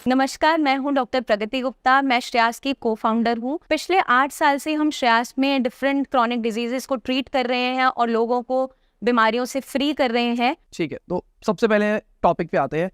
नमस्कार, मैं हूं डॉक्टर प्रगति गुप्ता। मैं श्रेयास की को-फाउंडर हूं। पिछले 8 साल से हम श्रेयास में डिफरेंट क्रॉनिक डिजीजेस को ट्रीट कर रहे हैं और लोगों को बीमारियों से फ्री कर रहे हैं। ठीक है, तो सबसे पहले टॉपिक पे आते हैं,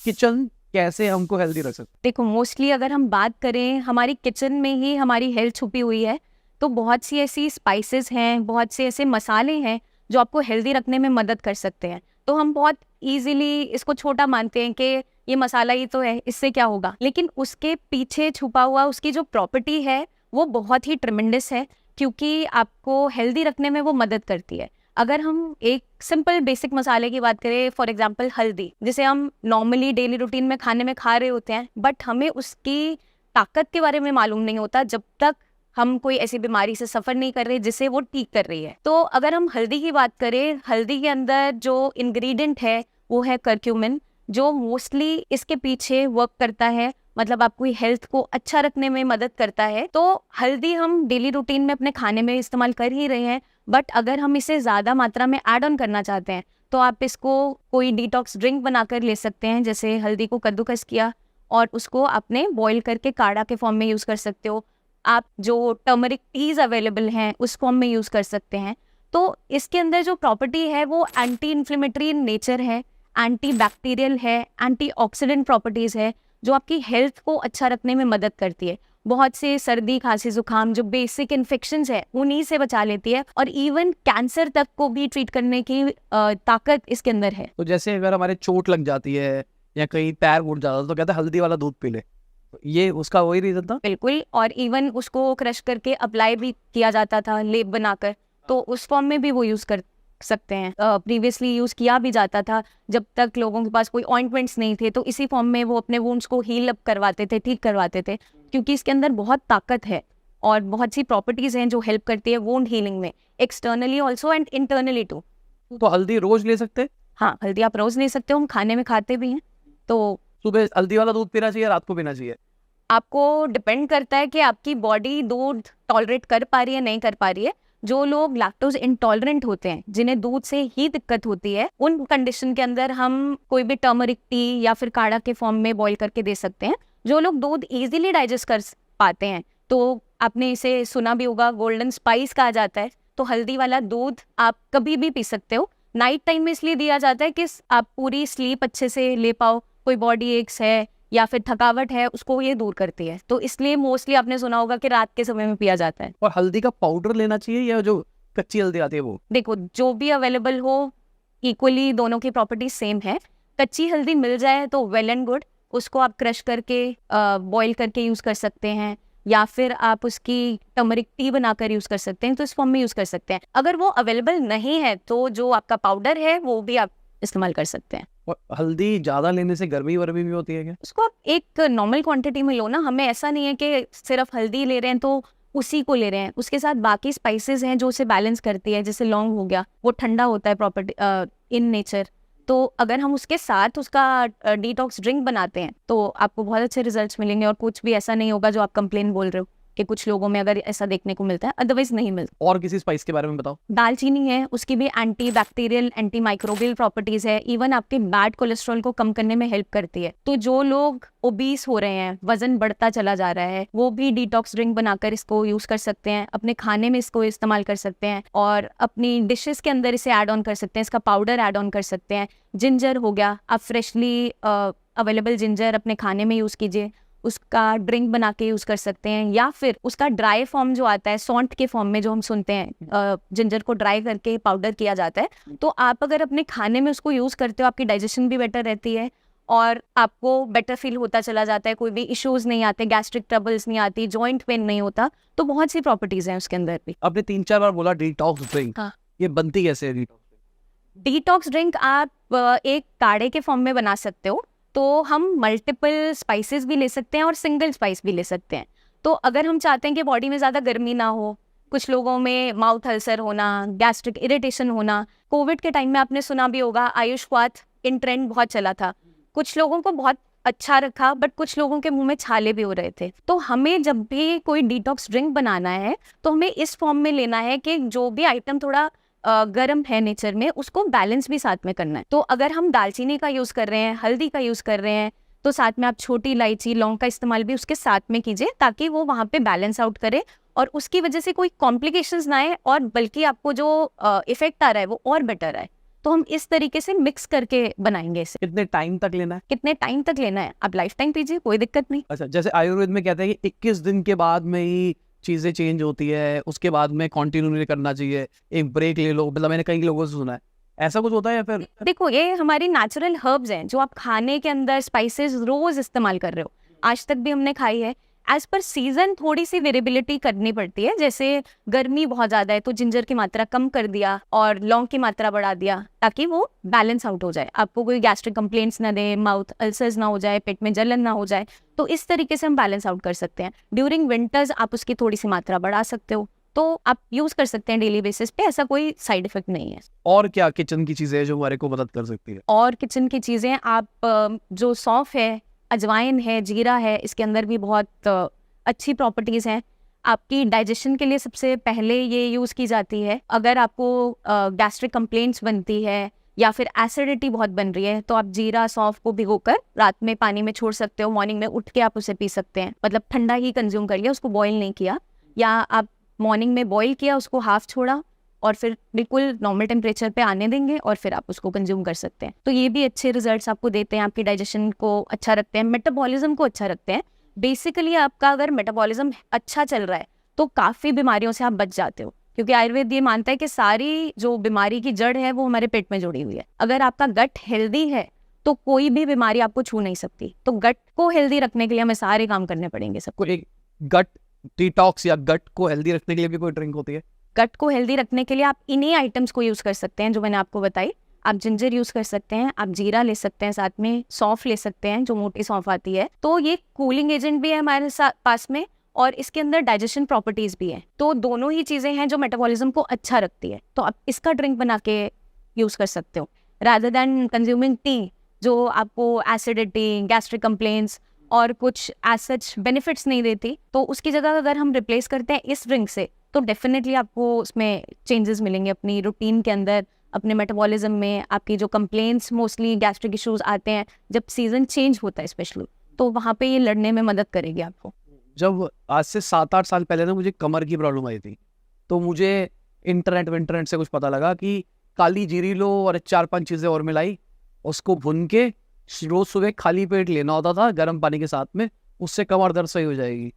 किचन कैसे हमको हेल्दी रख सकते हैं। देखो, मोस्टली अगर हम बात करें, हमारी किचन में ही हमारी हेल्थ छुपी हुई है। तो बहुत सी ऐसी स्पाइसेस हैं, बहुत से ऐसे मसाले हैं जो आपको हेल्दी रखने में मदद कर सकते हैं। तो हम बहुत ईजिली इसको छोटा मानते हैं कि ये मसाला ही तो है, इससे क्या होगा। लेकिन उसके पीछे छुपा हुआ उसकी जो प्रॉपर्टी है वो बहुत ही ट्रिमेंडस है, क्योंकि आपको हेल्दी रखने में वो मदद करती है। अगर हम एक सिंपल बेसिक मसाले की बात करें, फॉर एग्जांपल हल्दी, जिसे हम नॉर्मली डेली रूटीन में खाने में खा रहे होते हैं, बट हमें उसकी ताकत के बारे में मालूम नहीं होता जब तक हम कोई ऐसी बीमारी से सफ़र नहीं कर रहे जिसे वो ठीक कर रही है। तो अगर हम हल्दी की बात करें, हल्दी के अंदर जो इंग्रेडिएंट है वो है करक्यूमिन, जो मोस्टली इसके पीछे वर्क करता है, मतलब आपकी हेल्थ को अच्छा रखने में मदद करता है। तो हल्दी हम डेली रूटीन में अपने खाने में इस्तेमाल कर ही रहे हैं, बट अगर हम इसे ज़्यादा मात्रा में ऐड ऑन करना चाहते हैं तो आप इसको कोई डिटॉक्स ड्रिंक बनाकर ले सकते हैं। जैसे हल्दी को कद्दूकस किया और उसको आपने बॉईल करके काढ़ा के फॉर्म में यूज़ कर सकते हो। आप जो टर्मरिक टीज अवेलेबल हैं उस फॉर्म में यूज़ कर सकते हैं। तो इसके अंदर जो प्रॉपर्टी है वो एंटी इन्फ्लेमेटरी इन नेचर है, एंटी बैक्टीरियल है, एंटी ऑक्सीडेंट प्रॉपर्टीज़ है, जो आपकी हेल्थ को अच्छा रखने में मदद करती है। बहुत से सर्दी खांसी जुकाम जो बेसिक इन्फेक्शंस है उन्हीं से बचा लेती है, और इवन कैंसर तक को भी ट्रीट करने की ताकत इसके अंदर है। तो जैसे अगर हमारे चोट लग जाती है या कहीं पैर उठ जाता है तो कहते हैं हल्दी वाला दूध पी ले, ये उसका वही रीजन था। बिल्कुल, और इवन उसको क्रश करके अप्लाई भी किया जाता था लेप बनाकर, तो उस फॉर्म में भी वो यूज़ कर सकते हैं। प्रीवियसली यूज़ किया भी जाता था जब तक लोगों के पास कोई ऑइंटमेंट्स नहीं थे, तो इसी फॉर्म में वो अपने वुंड्स को हील अप करवाते थे, ठीक करवाते थे, क्योंकि इसके अंदर बहुत ताकत है और बहुत सी प्रॉपर्टीज़ हैं जो हेल्प करती है वुंड हीलिंग में, externally also and internally too. तो हल्दी रोज ले सकते हैं? हाँ, हल्दी आप रोज़ ले सकते हो, हम खाने में खाते भी हैं। तो सुबह हल्दी वाला दूध पीना चाहिए, रात को पीना चाहिए? आपको डिपेंड करता है कि आपकी बॉडी दूध टॉलरेट कर पा रही है नहीं कर पा रही है। जो लोग लैक्टोज इंटॉलरेंट होते हैं, जिन्हें दूध से ही दिक्कत होती है, उन कंडीशन के अंदर हम कोई भी टर्मरिक टी या फिर काढ़ा के फॉर्म में बॉईल करके दे सकते हैं। जो लोग दूध इजीली डाइजेस्ट कर पाते हैं, तो आपने इसे सुना भी होगा, गोल्डन स्पाइस कहा जाता है। तो हल्दी वाला दूध आप कभी भी पी सकते हो। नाइट टाइम में इसलिए दिया जाता है कि आप पूरी स्लीप अच्छे से ले पाओ, कोई बॉडी एक्स है या फिर थकावट है, उसको ये दूर करती है। तो इसलिए मोस्टली आपने सुना होगा कि रात के समय में पिया जाता है। और हल्दी का पाउडर लेना चाहिए या जो कच्ची हल्दी आती है वो? देखो, जो भी अवेलेबल हो, इक्वली दोनों की प्रॉपर्टी सेम है। कच्ची हल्दी मिल जाए तो वेल एंड गुड, उसको आप क्रश करके बॉईल करके यूज़ कर सकते हैं, या फिर आप उसकी टर्मरिक टी बनाकर यूज़ कर सकते हैं, तो इस फॉर्म में यूज़ कर सकते हैं। अगर वो अवेलेबल नहीं है तो जो आपका पाउडर है वो भी आप इस्तेमाल कर सकते हैं। और हल्दी ज्यादा लेने से गर्मी वर्मी भी होती है क्या? उसको आप एक नॉर्मल क्वांटिटी में लो ना। हमें ऐसा नहीं है कि सिर्फ हल्दी ले रहे हैं तो उसी को ले रहे हैं, उसके साथ बाकी स्पाइसेस हैं जो उसे बैलेंस करती है। जैसे लौंग हो गया, वो ठंडा होता है प्रॉपर्टी इन नेचर, तो अगर हम उसके साथ उसका डिटॉक्स ड्रिंक बनाते हैं तो आपको बहुत अच्छे रिजल्ट्स मिलेंगे, और कुछ भी ऐसा नहीं होगा जो आप कंप्लेन बोल रहे हो कि कुछ लोगों में अगर ऐसा देखने को मिलता है, अदरवाइज नहीं मिलता। और किसी स्पाइस के बारे में बताओ। दालचीनी है, उसकी भी anti bacterial anti microbial properties है, इवन आपके बैड कोलेस्ट्रॉल को कम करने में हेल्प करती है। तो जो लोग ओबीस हो रहे हैं, वजन बढ़ता चला जा रहा है, वो भी डिटॉक्स ड्रिंक बनाकर इसको यूज कर सकते हैं, अपने खाने में इसको इस्तेमाल कर सकते हैं, और अपनी डिशेस के अंदर इसे ऐड ऑन कर सकते हैं, इसका पाउडर ऐड ऑन कर सकते हैं। जिंजर हो गया, आप फ्रेशली अवेलेबल जिंजर अपने खाने में यूज कीजिए, उसका ड्रिंक बना के यूज़ कर सकते हैं, या फिर उसका ड्राई फॉर्म जो आता है सॉन्ट के फॉर्म में, जो हम सुनते हैं जिंजर को ड्राई करके पाउडर किया जाता है, तो आप अगर अपने खाने में उसको यूज़ करते हो, आपकी डाइजेशन भी बेटर रहती है और आपको बेटर फील होता चला जाता है, कोई भी इश्यूज नहीं आते, गैस्ट्रिक ट्रबल्स नहीं आती, जॉइंट पेन नहीं होता। तो बहुत सी प्रॉपर्टीज हैं उसके अंदर भी। आपने 3-4 बार बोला डिटॉक्स ड्रिंक, हाँ। ये बनती कैसे है डिटॉक्स ड्रिंक? डिटॉक्स ड्रिंक आप एक काढ़े के फॉर्म में बना सकते हो। तो हम मल्टीपल स्पाइसेस भी ले सकते हैं और सिंगल स्पाइस भी ले सकते हैं। तो अगर हम चाहते हैं कि बॉडी में ज़्यादा गर्मी ना हो, कुछ लोगों में माउथ अल्सर होना, गैस्ट्रिक इरिटेशन होना, कोविड के टाइम में आपने सुना भी होगा आयुष्वात इन ट्रेंड बहुत चला था, कुछ लोगों को बहुत अच्छा रखा, बट कुछ लोगों के मुंह में छाले भी हो रहे थे। तो हमें जब भी कोई डिटॉक्स ड्रिंक बनाना है तो हमें इस फॉर्म में लेना है कि जो भी आइटम थोड़ा गर्म है नेचर में, उसको बैलेंस भी साथ में करना है। तो अगर हम दालचीनी का यूज कर रहे हैं, हल्दी का यूज कर रहे हैं, तो तो साथ में आप छोटी इलायची, लौंग का इस्तेमाल भी उसके साथ में कीजिए, ताकि वो वहाँ पे बैलेंस आउट करे और उसकी वजह से कोई कॉम्प्लिकेशंस ना आए, और बल्कि आपको जो इफेक्ट आ रहा है वो और बेटर आए। तो हम इस तरीके से मिक्स करके बनाएंगे इसे। कितने टाइम तक लेना है? कितने टाइम तक लेना है, आप लाइफ टाइम पीजिए, कोई दिक्कत नहीं। अच्छा, जैसे आयुर्वेद में कहते हैं कि 21 दिन के बाद में ही चीजें चेंज होती है, उसके बाद में कंटिन्यू नहीं करना चाहिए, एक ब्रेक ले लो, मतलब मैंने कई लोगों से सुना है, ऐसा कुछ होता है या फिर? देखो, ये हमारी नेचुरल हर्ब्स हैं जो आप खाने के अंदर स्पाइसेस रोज इस्तेमाल कर रहे हो, आज तक भी हमने खाई है। एज पर सीजन थोड़ी सी वेरिएबिलिटी करनी पड़ती है, जैसे गर्मी बहुत ज़्यादा है तो जिंजर की मात्रा कम कर दिया और लौंग की मात्रा बढ़ा दिया, ताकि वो बैलेंस आउट हो जाए, आपको कोई गैस्ट्रिक कंप्लेंट्स ना दे, माउथ अल्सर्स ना हो जाए, पेट में जलन ना हो जाए। तो इस तरीके से हम बैलेंस आउट कर सकते हैं। ड्यूरिंग विंटर्स आप उसकी थोड़ी सी मात्रा बढ़ा सकते हो, तो आप यूज कर सकते हैं डेली बेसिस पे, ऐसा कोई साइड इफेक्ट नहीं है। और क्या किचन की चीजें हैं जो हमारे को मदद कर सकती है? और किचन की चीज़ें आप जो सौंफ है, अजवाइन है, जीरा है, इसके अंदर भी बहुत अच्छी प्रॉपर्टीज़ हैं। आपकी डाइजेशन के लिए सबसे पहले ये यूज़ की जाती है। अगर आपको गैस्ट्रिक कंप्लेंट्स बनती है या फिर एसिडिटी बहुत बन रही है, तो आप जीरा सौंफ को भिगोकर रात में पानी में छोड़ सकते हो, मॉर्निंग में उठ के आप उसे पी सकते हैं। मतलब ठंडा ही कंज्यूम कर लिया, उसको बॉईल नहीं किया, या आप मॉर्निंग में बॉईल किया, उसको हाफ छोड़ा और फिर बिल्कुल नॉर्मल टेम्परेचर पे आने देंगे और फिर आप उसको कंज्यूम कर सकते हैं। तो ये भी अच्छे रिजल्ट्स आपको देते हैं, आपकी डाइजेशन को अच्छा रखते हैं, मेटाबॉलिज्म को अच्छा रखते हैं। बेसिकली आपका अगर मेटाबॉलिज्म अच्छा चल रहा है तो काफ़ी बीमारियों से आप बच जाते हो, क्योंकि आयुर्वेद ये मानता है कि सारी जो बीमारी की जड़ है वो हमारे पेट में जुड़ी हुई है। अगर आपका गट हेल्दी है तो कोई भी बीमारी आपको छू नहीं सकती। तो गट को हेल्दी रखने के लिए हमें सारे काम करने पड़ेंगे सबको। कोई गट डिटॉक्स या गट को हेल्दी रखने के लिए भी कोई ड्रिंक होती है? गट को हेल्दी रखने के लिए आप इन्हीं आइटम्स को यूज़ कर सकते हैं जो मैंने आपको बताई। आप जिंजर यूज़ कर सकते हैं, आप जीरा ले सकते हैं, साथ में सौंफ ले सकते हैं जो मोटी सौंफ आती है। तो ये कूलिंग एजेंट भी है हमारे पास में, और इसके अंदर डाइजेशन प्रॉपर्टीज भी है। तो दोनों ही चीज़ें हैं जो मेटाबॉलिज्म को अच्छा रखती है। तो आप इसका ड्रिंक बना के यूज़ कर सकते हो, रादर दैन कंज्यूमिंग टी जो आपको एसिडिटी, गैस्ट्रिक कंप्लेंट्स और कुछ एज सच बेनिफिट्स नहीं देती। तो उसकी जगह अगर हम रिप्लेस करते हैं इस ड्रिंक से, तो डेफिनेटली आपको उसमें चेंजेस मिलेंगे अपनी रूटीन के अंदर, अपने मेटाबॉलिज्म में। आपकी जो कंप्लेंट्स, मोस्टली गैस्ट्रिक इश्यूज आते हैं जब सीजन चेंज होता है स्पेशली, तो वहाँ पे ये लड़ने में मदद करेगी आपको। जब आज से 7-8 साल पहले ना मुझे कमर की प्रॉब्लम आई थी, तो मुझे इंटरनेट से कुछ पता लगा कि काली जीरी लो और 4-5 चीज़ें और मिलाई, उसको भुन के रोज सुबह खाली पेट लेना होता था गर्म पानी के साथ में, उससे कमर दर्द सही हो जाएगी।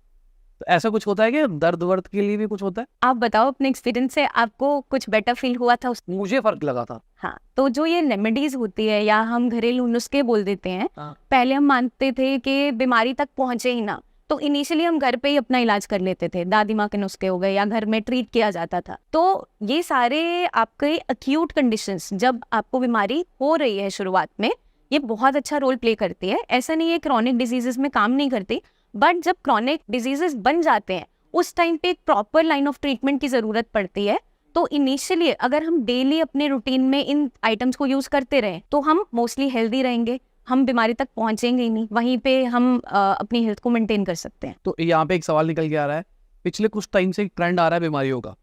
तो ऐसा कुछ होता है कि दर्द वर्द के लिए भी कुछ होता है? आप बताओ अपने एक्सपीरियंस से, आपको कुछ बेटर फील हुआ था मुझे फर्क लगा था। हाँ, तो जो ये रेमेडीज होती है या हम घरेलू नुस्खे बोल देते हैं, हाँ। पहले हम मानते थे कि बीमारी तक पहुंचे ही ना, तो इनिशियली हम घर पे ही अपना इलाज कर लेते थे, दादी माँ के नुस्खे हो गए या घर में ट्रीट किया जाता था। तो ये सारे आपके अक्यूट कंडीशंस, जब आपको बीमारी हो रही है शुरुआत में, ये बहुत अच्छा रोल प्ले करती है। ऐसा नहीं है क्रॉनिक डिजीजेस में काम नहीं करती, बट जब क्रॉनिक डिजीजेस बन जाते हैं उस टाइम पे एक प्रॉपर लाइन ऑफ ट्रीटमेंट की जरूरत पड़ती है। तो इनिशियली अगर हम डेली अपने रूटीन में इन आइटम्स को यूज करते रहें तो हम मोस्टली हेल्दी रहेंगे, हम बीमारी तक पहुंचेंगे ही नहीं, वहीं पे हम अपनी हेल्थ को मेंटेन कर सकते हैं। तो यहाँ पे एक सवाल निकल के आ रहा है, पिछले कुछ टाइम से एक ट्रेंड आ रहा है बीमारियों का,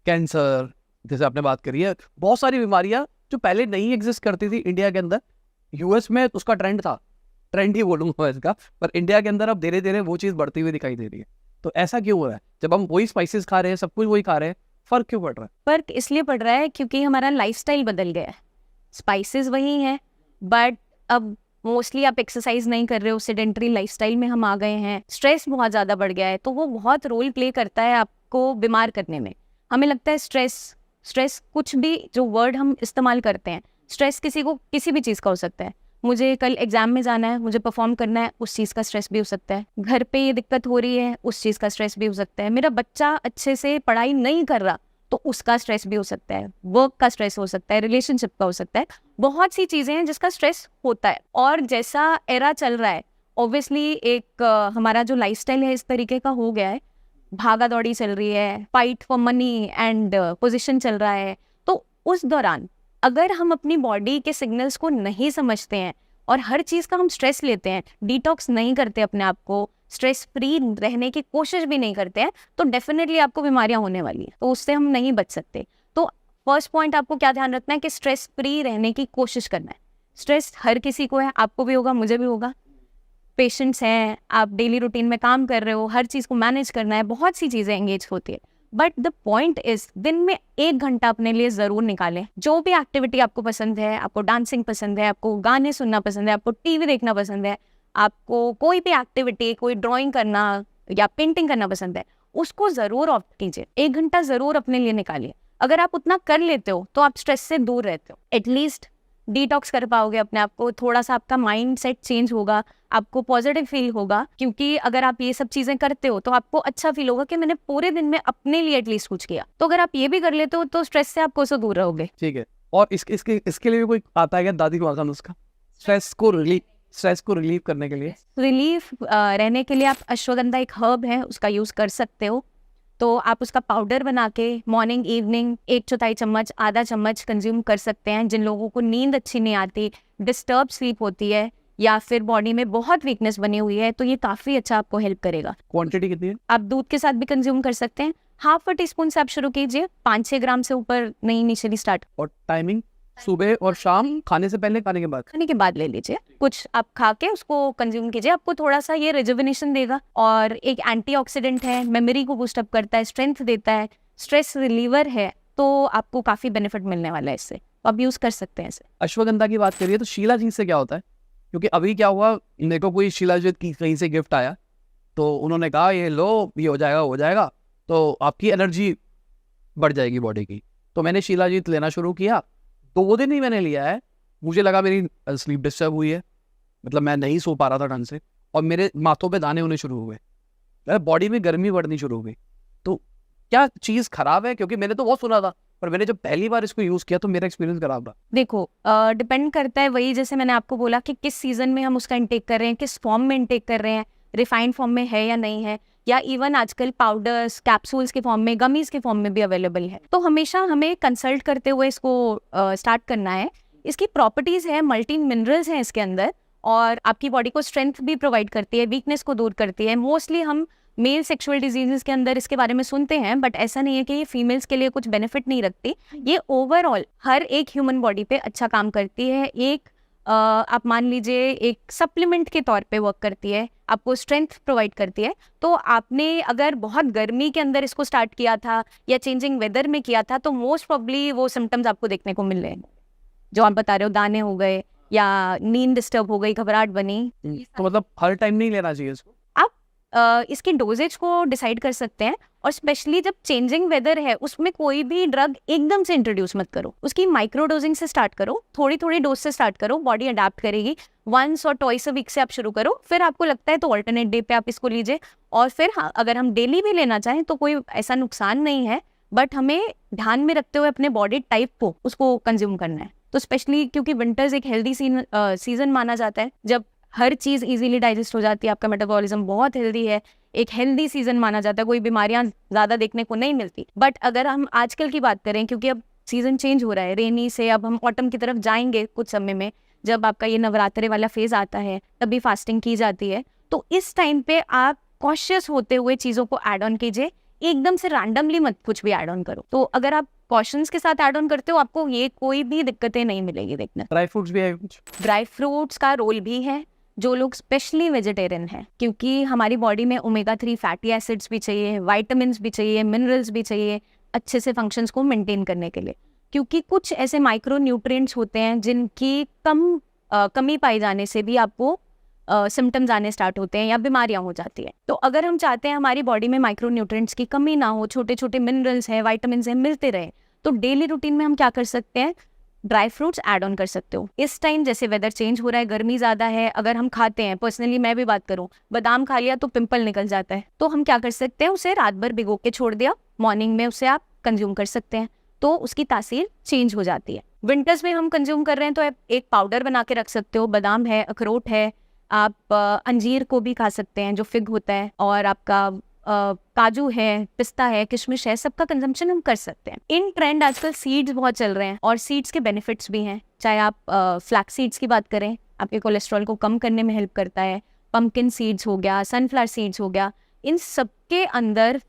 कैंसर जैसे आपने बात करी है, बहुत सारी बीमारियां जो पहले नहीं एग्जिस्ट करती थी इंडिया के अंदर। यूएस में उसका ट्रेंड था, ट्रेंड ही बोलूंगा इसका, पर इंडिया के अंदर अब धीरे धीरे वो चीज़ बढ़ती हुई दिखाई दे रही है। तो ऐसा क्यों हो रहा है? जब हम वही स्पाइसेस खा रहे हैं, सब कुछ वही खा रहे हैं, फर्क क्यों पड़ रहा है? फर्क इसलिए पड़ रहा है क्योंकि हमारा लाइफस्टाइल बदल गया है। स्पाइसेस वही हैं, बट अब मोस्टली आप एक्सरसाइज नहीं कर रहे हो, सेडेंटरी लाइफस्टाइल में हम आ गए हैं, स्ट्रेस बहुत ज़्यादा बढ़ गया है, तो वो बहुत रोल प्ले करता है आपको बीमार करने में। हमें लगता है स्ट्रेस कुछ भी जो वर्ड हम इस्तेमाल करते हैं, स्ट्रेस किसी को किसी भी चीज़ का हो सकता है। मुझे कल एग्जाम में जाना है, मुझे परफॉर्म करना है, उस चीज़ का स्ट्रेस भी हो सकता है। घर पे ये दिक्कत हो रही है, उस चीज़ का स्ट्रेस भी हो सकता है। मेरा बच्चा अच्छे से पढ़ाई नहीं कर रहा, तो उसका स्ट्रेस भी हो सकता है। वर्क का स्ट्रेस हो सकता है, रिलेशनशिप का हो सकता है, बहुत सी चीज़ें हैं जिसका स्ट्रेस होता है। और जैसा एरा चल रहा है, ऑब्वियसली एक हमारा जो लाइफस्टाइल है इस तरीके का हो गया है, भागा दौड़ी चल रही है, fight for money and position चल रहा है। तो उस दौरान अगर हम अपनी बॉडी के सिग्नल्स को नहीं समझते हैं और हर चीज़ का हम स्ट्रेस लेते हैं, डिटॉक्स नहीं करते अपने आप को, स्ट्रेस फ्री रहने की कोशिश भी नहीं करते हैं, तो डेफिनेटली आपको बीमारियां होने वाली हैं, तो उससे हम नहीं बच सकते। तो फर्स्ट पॉइंट आपको क्या ध्यान रखना है कि स्ट्रेस फ्री रहने की कोशिश करना है। स्ट्रेस हर किसी को है, आपको भी होगा, मुझे भी होगा। पेशेंट्स हैं, आप डेली रूटीन में काम कर रहे हो, हर चीज़ को मैनेज करना है, बहुत सी चीज़ें एंगेज होती है। बट द पॉइंट इज दिन में 1 घंटा अपने लिए ज़रूर निकालें। जो भी एक्टिविटी आपको पसंद है, आपको डांसिंग पसंद है, आपको गाने सुनना पसंद है, आपको टीवी देखना पसंद है, आपको कोई भी एक्टिविटी, कोई ड्राइंग करना या पेंटिंग करना पसंद है, उसको ज़रूर ऑप्ट कीजिए। 1 घंटा ज़रूर अपने लिए निकालिए। अगर आप उतना कर लेते हो तो आप स्ट्रेस से दूर रहते हो, एटलीस्ट डिटॉक्स कर पाओगे अपने आप को, थोड़ा सा आपका माइंड सेट चेंज होगा, आपको पॉजिटिव फील होगा। क्योंकि अगर आप ये सब चीजें करते हो तो आपको अच्छा फील होगा कि मैंने पूरे दिन में अपने लिए एटलीस्ट कुछ किया। तो अगर आप ये भी कर लेते हो तो स्ट्रेस से आपको उससे दूर रहोगे। ठीक है। और इसके लिए भी कोई आता है क्या दादी का नुस्खा, स्ट्रेस को रिलीव करने के लिए? रिलीफ रहने के लिए आप अश्वगंधा एक हर्ब है, उसका यूज कर सकते हो। तो आप उसका पाउडर बना के मॉर्निंग इवनिंग 1/4 चम्मच, आधा चम्मच कंज्यूम कर सकते हैं। जिन लोगों को नींद अच्छी नहीं आती, डिस्टर्ब स्लीप होती है, या फिर बॉडी में बहुत वीकनेस बनी हुई है, तो ये काफ़ी अच्छा आपको हेल्प करेगा। क्वांटिटी कितनी है? आप दूध के साथ भी कंज्यूम कर सकते हैं। 1/2 टीस्पून से आप शुरू कीजिए, 5-6 ग्राम से ऊपर नहीं इनिशियली स्टार्ट। और टाइमिंग सुबह और शाम, खाने से पहले, खाने के बाद? खाने के बाद ले लीजिए, कुछ आप खा के उसको कंज्यूम कीजिए। आपको थोड़ा सा ये रिजुविनेशन देगा, और एक एंटीऑक्सीडेंट है, मेमोरी को बूस्ट अप करता है, स्ट्रेंथ देता है, स्ट्रेस रिलीवर है, तो आपको काफ़ी बेनिफिट मिलने वाला है इससे, तो आप यूज़ कर सकते हैं इसे। अश्वगंधा की बात करिए तो शीलाजीत से क्या होता है? क्योंकि अभी क्या हुआ, मेरे को कोई शीलाजीत की कहीं से गिफ्ट आया, तो उन्होंने कहा ये लो, ये हो जाएगा तो आपकी एनर्जी बढ़ जाएगी बॉडी की। तो मैंने शीलाजीत लेना शुरू किया, 2 दिन ही मैंने लिया है, मुझे लगा मेरी स्लीप डिस्टर्ब हुई है, मतलब मैं नहीं सो पा रहा था ढंग से, और मेरे माथों पे दाने होने शुरू हुए, बॉडी में गर्मी बढ़नी शुरू हो गई। तो क्या चीज़ खराब है? क्योंकि मैंने तो बहुत सुना था, पर मैंने जब पहली बार इसको यूज़ किया तो मेरा एक्सपीरियंस खराब रहा। देखो, डिपेंड करता है, वही जैसे मैंने आपको बोला कि किस सीजन में हम उसका इंटेक कर रहे हैं, किस फॉर्म में इंटेक कर रहे हैं, रिफाइंड फॉर्म में है या नहीं है, या इवन आजकल पाउडर्स, कैप्सूल्स के फॉर्म में, गमीज के फॉर्म में भी अवेलेबल है। तो हमेशा हमें कंसल्ट करते हुए इसको स्टार्ट करना है। इसकी प्रॉपर्टीज है, मल्टी मिनरल्स हैं इसके अंदर, और आपकी बॉडी को स्ट्रेंथ भी प्रोवाइड करती है, वीकनेस को दूर करती है। मोस्टली हम मेल सेक्सुअल डिजीजेस के अंदर इसके बारे में सुनते हैं, बट ऐसा नहीं है कि ये फीमेल्स के लिए कुछ बेनिफिट नहीं रखती। ये ओवरऑल हर एक ह्यूमन बॉडी पे अच्छा काम करती है। एक आप मान लीजिए एक सप्लीमेंट के तौर पे वर्क करती है, आपको स्ट्रेंथ प्रोवाइड करती है। तो आपने अगर बहुत गर्मी के अंदर इसको स्टार्ट किया था या चेंजिंग वेदर में किया था, तो मोस्ट प्रॉब्ली वो सिम्टम्स आपको देखने को मिल रहे हैं जो आप बता रहे हो, दाने हो गए या नींद डिस्टर्ब हो गई, घबराहट बनी। तो मतलब हर टाइम नहीं लेना चाहिए इसको? इसकी डोजेज को डिसाइड कर सकते हैं, और स्पेशली जब चेंजिंग वेदर है उसमें कोई भी ड्रग एकदम से इंट्रोड्यूस मत करो, उसकी माइक्रो डोजिंग से स्टार्ट करो, थोड़ी थोड़ी डोज से स्टार्ट करो, बॉडी अडेप्ट करेगी। 1 और 2 वीक से आप शुरू करो, फिर आपको लगता है तो ऑल्टरनेट डे पे आप इसको लीजिए। और फिर हाँ, अगर हम डेली भी लेना चाहें तो कोई ऐसा नुकसान नहीं है, बट हमें ध्यान में रखते हुए अपने बॉडी टाइप को उसको कंज्यूम करना है। तो स्पेशली क्योंकि विंटर्स एक हेल्दी सीजन माना जाता है, जब हर चीज़ इजीली डाइजेस्ट हो जाती है, आपका मेटाबॉलिज्म बहुत हेल्दी है, एक हेल्दी सीजन माना जाता है, कोई बीमारियां ज़्यादा देखने को नहीं मिलती। बट अगर हम आजकल की बात करें, क्योंकि अब सीजन चेंज हो रहा है, रेनी से अब हम ऑटम की तरफ जाएंगे कुछ समय में, जब आपका ये नवरात्रे वाला फेज आता है, तभी फास्टिंग की जाती है। तो इस टाइम पे आप कॉशियस होते हुए चीज़ों को ऐड ऑन कीजिए, एकदम से रैंडमली मत कुछ भी ऐड ऑन करो। तो अगर आप कॉशंस के साथ ऐड ऑन करते हो, आपको ये कोई भी दिक्कतें नहीं मिलेगी देखना। ड्राई फ्रूट्स भी है कुछ? ड्राई फ्रूट्स का रोल भी है, जो लोग स्पेशली वेजिटेरियन हैं, क्योंकि हमारी बॉडी में ओमेगा 3 फैटी एसिड्स भी चाहिए, विटामिन्स भी चाहिए, मिनरल्स भी चाहिए अच्छे से फंक्शंस को मेंटेन करने के लिए। क्योंकि कुछ ऐसे माइक्रो न्यूट्रिएंट्स होते हैं जिनकी कमी पाई जाने से भी आपको सिम्टम्स आने स्टार्ट होते हैं या बीमारियां हो जाती है। तो अगर हम चाहते हैं हमारी बॉडी में माइक्रो न्यूट्रिएंट्स की कमी ना हो, छोटे छोटे मिनरल्स हैं, विटामिन्स हैं, मिलते रहे, तो डेली रूटीन में हम क्या कर सकते हैं, ड्राई फ्रूट्स ऐड ऑन कर सकते हो। इस टाइम जैसे वेदर चेंज हो रहा है, गर्मी ज़्यादा है, अगर हम खाते हैं, पर्सनली मैं भी बात करूं, बादाम खा लिया तो पिंपल निकल जाता है, तो हम क्या कर सकते हैं, उसे रात भर भिगो के छोड़ दिया, मॉर्निंग में उसे आप कंज्यूम कर सकते हैं, तो उसकी तासीर चेंज हो जाती है। विंटर्स में हम कंज्यूम कर रहे हैं तो आप एक पाउडर बना के रख सकते हो, बादाम है, अखरोट है, आप अंजीर को भी खा सकते हैं जो फिग होता है, और आपका काजू है, पिस्ता है, किशमिश है, सबका कंजम्पशन हम कर सकते हैं। इन ट्रेंड आजकल सीड्स बहुत चल रहे हैं, और सीड्स के बेनिफिट्स भी हैं। चाहे आप फ्लैक्स सीड्स की बात करें, आपके कोलेस्ट्रॉल को कम करने में हेल्प करता है। पम्पकिन सीड्स हो गया, सनफ्लावर सीड्स हो गया, इन सबके अंदर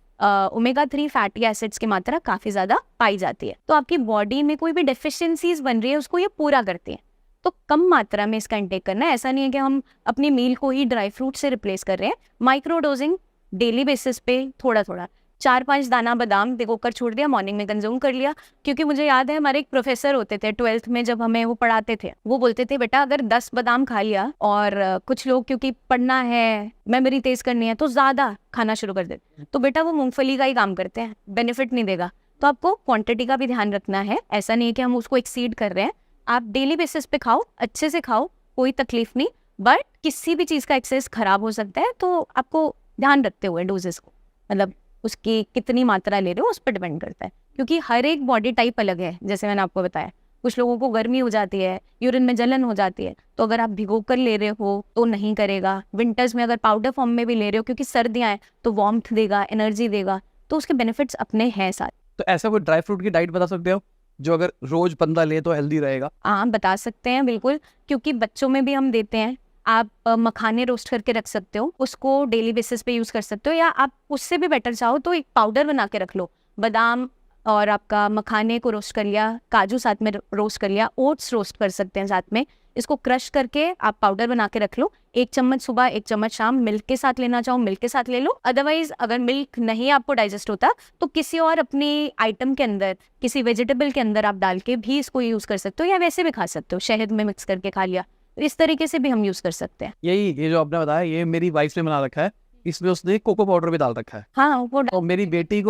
ओमेगा 3 फैटी एसिड्स की मात्रा काफ़ी ज़्यादा पाई जाती है। तो आपकी बॉडी में कोई भी डेफिशिएंसीज बन रही है उसको ये पूरा करती है। तो कम मात्रा में इसका इंटेक करना है। ऐसा नहीं है कि हम अपनी मील को ही ड्राई फ्रूट से रिप्लेस कर रहे हैं। माइक्रो डोजिंग डेली बेसिस पे थोड़ा थोड़ा, 4-5 दाना बादाम भिगोकर छोड़ दिया, मॉर्निंग में कंज्यूम कर लिया। क्योंकि मुझे याद है हमारे एक प्रोफेसर होते थे 12th में, जब हमें वो पढ़ाते थे, वो बोलते थे बेटा अगर 10 बादाम खा लिया, और कुछ लोग क्योंकि पढ़ना है, मेमोरी तेज करनी है, तो ज़्यादा खाना शुरू कर देते, तो बेटा वो मूंगफली का ही काम करते हैं, बेनिफिट नहीं देगा। तो आपको क्वांटिटी का भी ध्यान रखना है। ऐसा नहीं है कि हम उसको एक्सीड कर रहे हैं। आप डेली बेसिस पे खाओ, अच्छे से खाओ, कोई तकलीफ नहीं, बट किसी भी चीज़ का एक्सेस खराब हो सकता है, तो आपको ध्यान रखते हुए डोजेस को, मतलब उसकी कितनी मात्रा ले रहे हो उस पर डिपेंड करता है। क्योंकि हर एक बॉडी टाइप अलग है। जैसे मैंने आपको बताया, कुछ लोगों को गर्मी हो जाती है, यूरिन में जलन हो जाती है, तो अगर आप भिगो कर ले रहे हो तो नहीं करेगा। विंटर्स में अगर पाउडर फॉर्म में भी ले रहे हो, क्योंकि सर्दियाँ हैं, तो वार्मथ देगा, एनर्जी देगा, तो उसके बेनिफिट्स अपने हैं साथ। तो ऐसा कोई ड्राई फ्रूट की डाइट बता सकते हो जो अगर रोज बंदा ले तो हेल्दी रहेगा? हाँ, बता सकते हैं बिल्कुल, क्योंकि बच्चों में भी हम देते हैं। आप मखाने रोस्ट करके रख सकते हो, उसको डेली बेसिस पे यूज़ कर सकते हो, या आप उससे भी बेटर चाहो तो एक पाउडर बना के रख लो। बादाम और आपका मखाने को रोस्ट कर लिया, काजू साथ में रोस्ट कर लिया, ओट्स रोस्ट कर सकते हैं साथ में। इसको क्रश करके आप पाउडर बना के रख लो। 1 चम्मच सुबह, 1 चम्मच शाम, मिल्क के साथ लेना चाहो मिल्क के साथ ले लो। अदरवाइज अगर मिल्क नहीं आपको डाइजेस्ट होता, तो किसी और अपनी आइटम के अंदर, किसी वेजिटेबल के अंदर आप डाल के भी इसको यूज़ कर सकते हो, या वैसे भी खा सकते हो, शहद में मिक्स करके खा लिया। इस तरीके से भी हम यूज़ कर सकते हैं। ये जो आपने बताया, ये मेरी वाइफ ने बना रखा है, इसमें उसने कोको पाउडर भी डाल रखा है। हाँ, वो और मेरी बेटी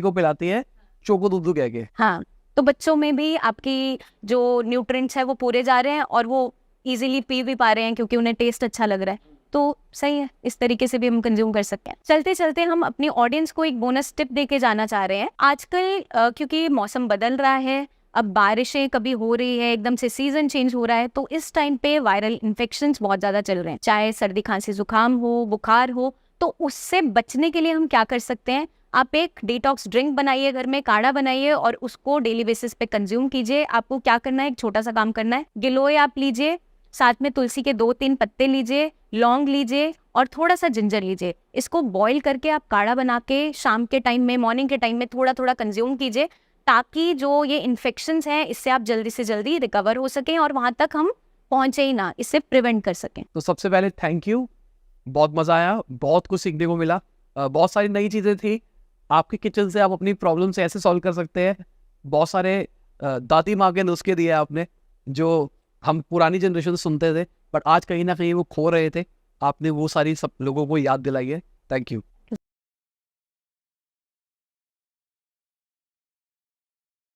को पिलाती है चोको दूधू कह के। हाँ, तो बच्चों में भी आपकी जो न्यूट्रिएंट्स है वो पूरे जा रहे हैं, और वो इजीली पी भी पा रहे हैं क्योंकि उन्हें टेस्ट अच्छा लग रहा है। तो सही है, इस तरीके से भी हम कंज्यूम कर सकते हैं। चलते चलते हम अपनी ऑडियंस को एक बोनस टिप दे के जाना चाह रहे हैं। आजकल क्योंकि मौसम बदल रहा है, अब बारिशें कभी हो रही है, एकदम से सीजन चेंज हो रहा है, तो इस टाइम पे वायरल इन्फेक्शंस बहुत ज़्यादा चल रहे हैं, चाहे सर्दी खांसी जुकाम हो, बुखार हो। तो उससे बचने के लिए हम क्या कर सकते हैं? आप एक डिटॉक्स ड्रिंक बनाइए, घर में काढ़ा बनाइए, और उसको डेली बेसिस पे कंज्यूम कीजिए। आपको क्या करना है, एक छोटा सा काम करना है। गिलोय आप लीजिए, साथ में तुलसी के 2-3 पत्ते लीजिए, लौंग लीजिए, और थोड़ा सा जिंजर लीजिए। इसको बॉईल करके आप काढ़ा बना के शाम के टाइम में, मॉर्निंग के टाइम में थोड़ा थोड़ा कंज्यूम कीजिए, ताकि जो ये इन्फेक्शंस हैं इससे आप जल्दी से जल्दी रिकवर हो सकें, और वहां तक हम पहुंचे ही ना, इससे प्रिवेंट कर सकें। तो सबसे पहले थैंक यू, बहुत मजा आया, बहुत कुछ सीखने को मिला, बहुत सारी नई चीजें थी। आपके किचन से आप अपनी प्रॉब्लम से ऐसे सॉल्व कर सकते हैं। बहुत सारे दादी माँ के नुस्खे दिए आपने, जो हम पुरानी जनरेशन से सुनते थे, बट आज कहीं ना कहीं वो खो रहे थे। आपने वो सारी सब लोगों को याद दिलाई है। Thank you.